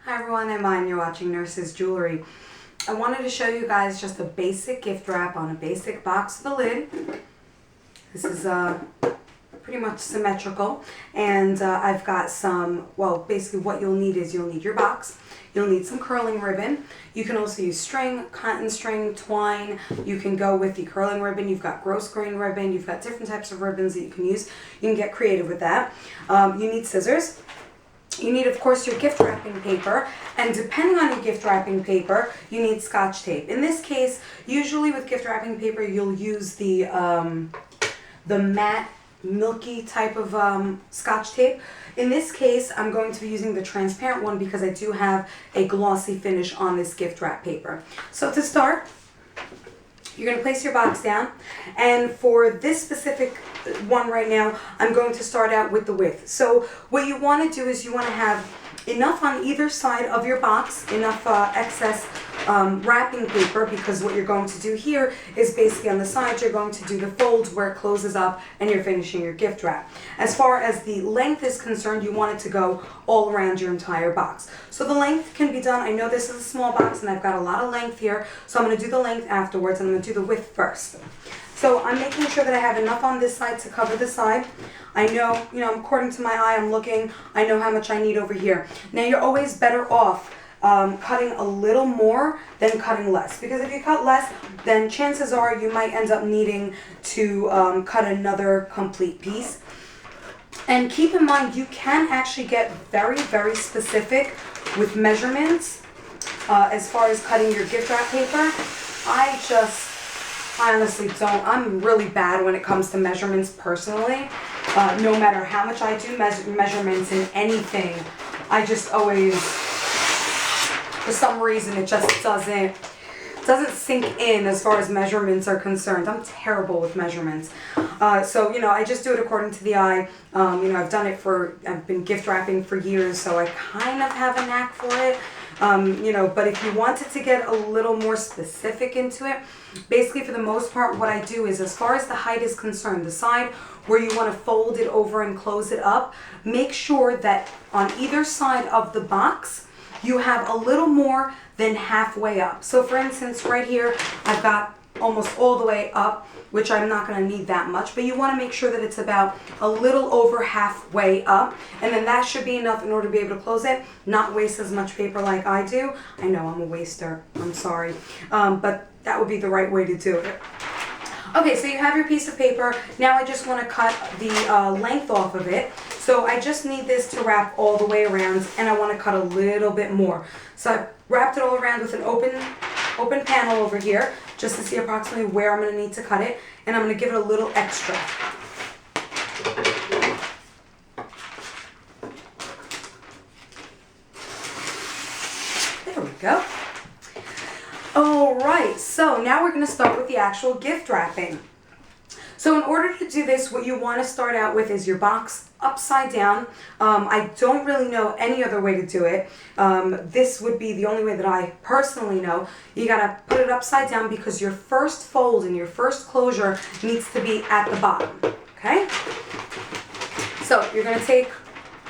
Hi everyone, I'm Maya and you're watching Nurse's Jewelry. I wanted to show you guys just a basic gift wrap on a basic box with a lid. This is pretty much symmetrical, and I've got some, well, basically what you'll need is you'll need your box, you'll need some curling ribbon. You can also use string, cotton string, twine. You can go with the curling ribbon. You've got gross grain ribbon. You've got different types of ribbons that you can use. You can get creative with that. You need scissors. You need, of course, your gift wrapping paper, and depending on your gift wrapping paper, you need Scotch tape. In this case, usually with gift wrapping paper, you'll use the matte, milky type of Scotch tape. In this case, I'm going to be using the transparent one because I do have a glossy finish on this gift wrap paper. So to start, you're going to place your box down, and for this specific one right now, I'm going to start out with the width. So what you want to do is you want to have enough on either side of your box, enough excess wrapping paper, because what you're going to do here is basically on the sides you're going to do the folds where it closes up and you're finishing your gift wrap. As far as the length is concerned, you want it to go all around your entire box. So the length can be done. I know this is a small box and I've got a lot of length here, so I'm going to do the length afterwards, and I'm going to do the width first. So I'm making sure that I have enough on this side to cover the side. I know, according to my eye, I'm looking, I know how much I need over here. Now you're always better off cutting a little more than cutting less, because if you cut less, then chances are you might end up needing to cut another complete piece. And keep in mind, you can actually get very, very specific with measurements as far as cutting your gift wrap paper. I honestly don't. I'm really bad when it comes to measurements personally. No matter how much I do measurements in anything, I just always, for some reason, it just doesn't sink in as far as measurements are concerned. I'm terrible with measurements. So, I just do it according to the eye. I've been gift wrapping for years, so I kind of have a knack for it. But if you wanted to get a little more specific into it, basically for the most part, what I do is, as far as the height is concerned, the side where you want to fold it over and close it up, make sure that on either side of the box, you have a little more than halfway up. So for instance, right here, I've got almost all the way up, which I'm not going to need that much, but you want to make sure that it's about a little over halfway up, and then that should be enough in order to be able to close it, not waste as much paper like I do. I know I'm a waster, I'm sorry, but that would be the right way to do it. Okay, so you have your piece of paper. Now I just want to cut the length off of it. So I just need this to wrap all the way around, and I want to cut a little bit more. So I wrapped it all around with an open panel over here, just to see approximately where I'm going to need to cut it, and I'm going to give it a little extra. There we go. Alright, so now we're going to start with the actual gift wrapping. So in order to do this, what you want to start out with is your box upside down. I don't really know any other way to do it. This would be the only way that I personally know. You got to put it upside down because your first fold and your first closure needs to be at the bottom. Okay? So you're going to take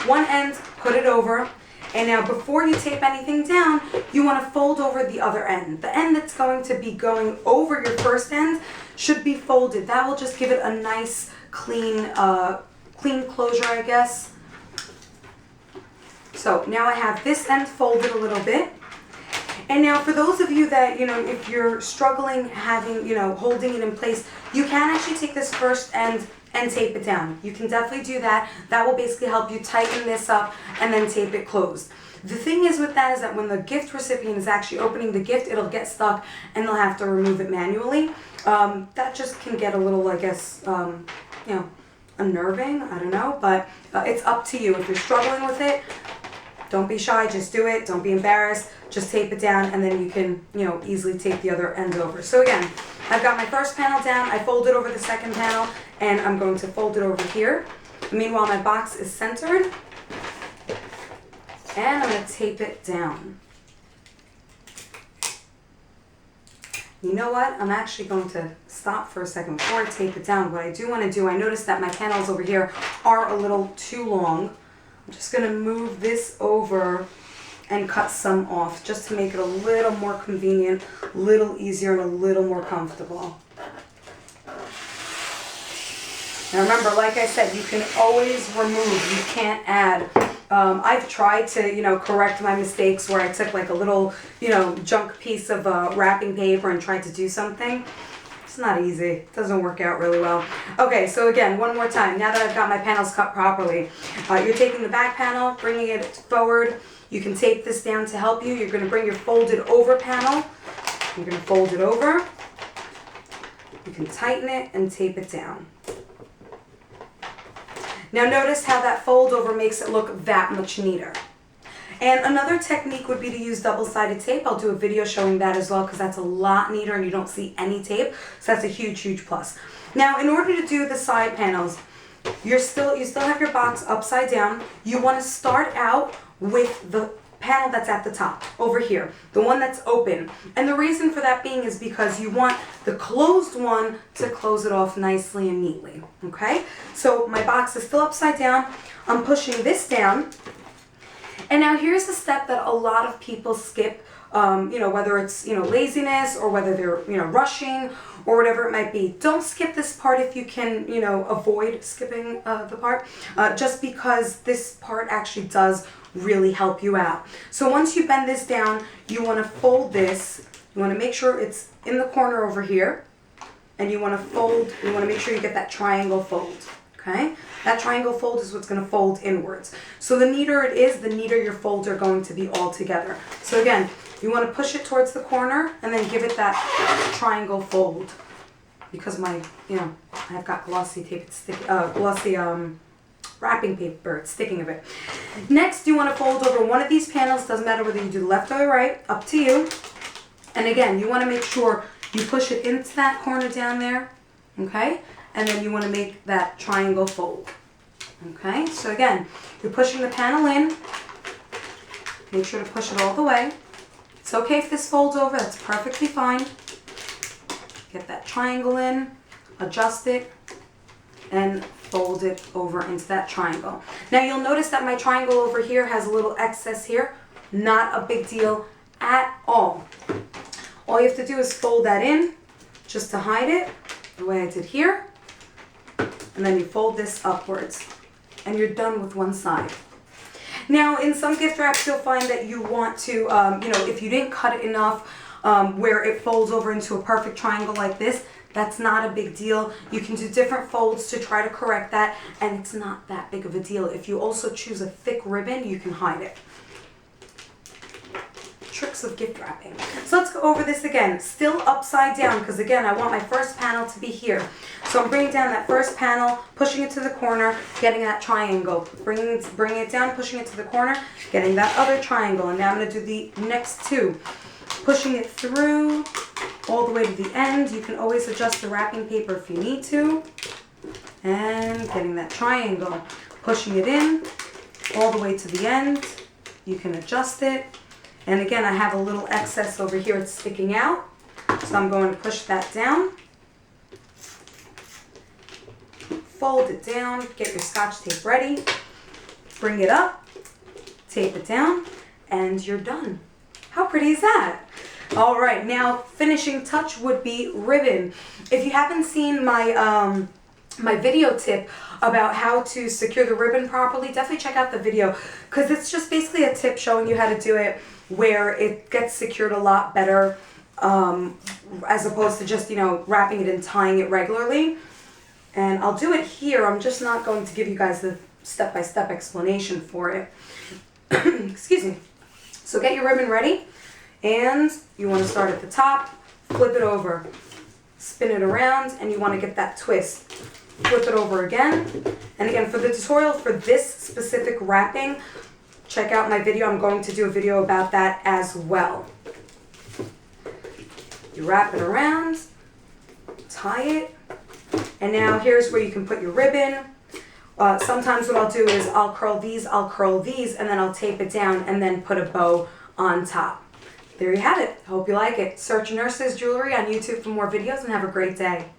one end, put it over, and now before you tape anything down, you want to fold over the other end. The end that's going to be going over your first end should be folded. That will just give it a nice, clean closure, I guess. So now I have this end folded a little bit. And now for those of you that, if you're struggling holding it in place, you can actually take this first end and tape it down. You can definitely do that. That will basically help you tighten this up and then tape it closed. The thing is with that is that when the gift recipient is actually opening the gift, it'll get stuck and they'll have to remove it manually. That just can get a little, I guess, unnerving. I don't know, but it's up to you. If you're struggling with it, don't be shy, just do it. Don't be embarrassed. Just tape it down, and then you can, easily tape the other end over. So again, I've got my first panel down. I folded over the second panel, and I'm going to fold it over here. Meanwhile, my box is centered, and I'm going to tape it down. You know what? I'm actually going to stop for a second before I tape it down. What I do want to do, I noticed that my panels over here are a little too long. I'm just going to move this over and cut some off just to make it a little more convenient, a little easier, and a little more comfortable. Now remember, like I said, you can always remove, you can't add. I've tried to, correct my mistakes where I took like a little, junk piece of wrapping paper and tried to do something. It's not easy. It doesn't work out really well. Okay, so again, one more time. Now that I've got my panels cut properly, you're taking the back panel, bringing it forward. You can tape this down to help you. You're going to bring your folded over panel. You're going to fold it over. You can tighten it and tape it down. Now notice how that fold over makes it look that much neater. And another technique would be to use double-sided tape. I'll do a video showing that as well because that's a lot neater and you don't see any tape. So that's a huge, huge plus. Now, in order to do the side panels, you still have your box upside down. You want to start out with the panel that's at the top, over here, the one that's open. And the reason for that being is because you want the closed one to close it off nicely and neatly, okay? So my box is still upside down. I'm pushing this down. And now here's a step that a lot of people skip, whether it's, laziness or whether they're, rushing or whatever it might be. Don't skip this part if you can, avoid skipping the part, just because this part actually does really help you out. So once you bend this down, you want to fold this. You want to make sure it's in the corner over here, and you want to make sure you get that triangle fold. Okay? That triangle fold is what's going to fold inwards. So the neater it is, the neater your folds are going to be all together. So again, you want to push it towards the corner and then give it that triangle fold. Because I've got glossy tape, wrapping paper, it's sticking a bit. Next, you want to fold over one of these panels. Doesn't matter whether you do left or right, up to you. And again, you want to make sure you push it into that corner down there, okay? And then you want to make that triangle fold. Okay, so again, you're pushing the panel in. Make sure to push it all the way. It's okay if this folds over, that's perfectly fine. Get that triangle in, adjust it, and fold it over into that triangle. Now you'll notice that my triangle over here has a little excess here. Not a big deal at all. All you have to do is fold that in just to hide it, the way I did here. And then you fold this upwards and you're done with one side. Now in some gift wraps you'll find that you want to, if you didn't cut it enough where it folds over into a perfect triangle like this, that's not a big deal. You can do different folds to try to correct that, and it's not that big of a deal. If you also choose a thick ribbon, you can hide it. Tricks of gift wrapping. So let's go over this again. Still upside down, because again, I want my first panel to be here. So I'm bringing down that first panel, pushing it to the corner, getting that triangle. Bringing it down, pushing it to the corner, getting that other triangle. And now I'm going to do the next two. Pushing it through all the way to the end. You can always adjust the wrapping paper if you need to. And getting that triangle. Pushing it in all the way to the end. You can adjust it. And again, I have a little excess over here. It's sticking out. So I'm going to push that down. Fold it down. Get your Scotch tape ready. Bring it up. Tape it down. And you're done. How pretty is that? All right, now finishing touch would be ribbon. If you haven't seen my my video tip about how to secure the ribbon properly, definitely check out the video, because it's just basically a tip showing you how to do it where it gets secured a lot better as opposed to just, wrapping it and tying it regularly. And I'll do it here. I'm just not going to give you guys the step-by-step explanation for it. Excuse me. So get your ribbon ready, and you want to start at the top, flip it over, spin it around, and you want to get that twist. Flip it over again. And again, for the tutorial for this specific wrapping, check out my video. I'm going to do a video about that as well. You wrap it around, tie it, and now here's where you can put your ribbon. Sometimes what I'll do is I'll curl these, and then I'll tape it down and then put a bow on top. There you have it. Hope you like it. Search Nurses Jewelry on YouTube for more videos and have a great day.